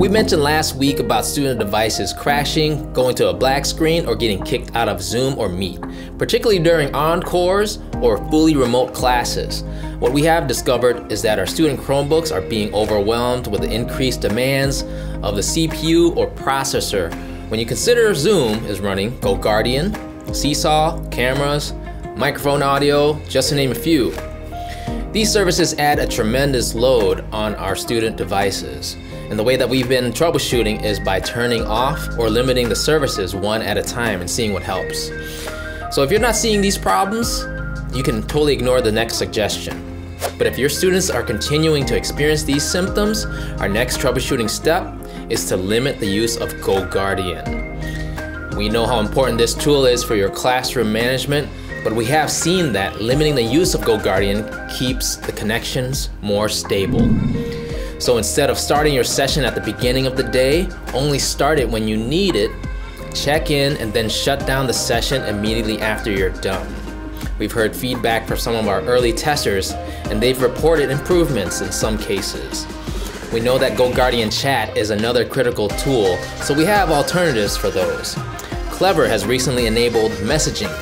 We mentioned last week about student devices crashing, going to a black screen, or getting kicked out of Zoom or Meet, particularly during encores or fully remote classes. What we have discovered is that our student Chromebooks are being overwhelmed with the increased demands of the CPU or processor when you consider Zoom is running GoGuardian, Seesaw, cameras, microphone audio, just to name a few. These services add a tremendous load on our student devices. And the way that we've been troubleshooting is by turning off or limiting the services one at a time and seeing what helps. So if you're not seeing these problems, you can totally ignore the next suggestion. But if your students are continuing to experience these symptoms, our next troubleshooting step is to limit the use of GoGuardian. We know how important this tool is for your classroom management, but we have seen that limiting the use of GoGuardian keeps the connections more stable. So instead of starting your session at the beginning of the day, only start it when you need it, check in, and then shut down the session immediately after you're done. We've heard feedback from some of our early testers, and they've reported improvements in some cases. We know that GoGuardian Chat is another critical tool, so we have alternatives for those. Clever has recently enabled messaging.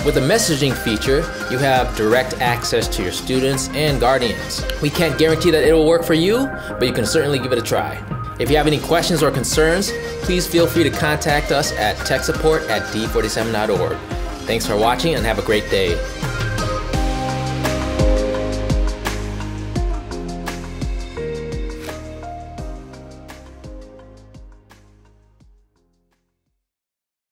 With the messaging feature, you have direct access to your students and guardians. We can't guarantee that it will work for you, but you can certainly give it a try. If you have any questions or concerns, please feel free to contact us at techsupport@d47.org. Thanks for watching and have a great day.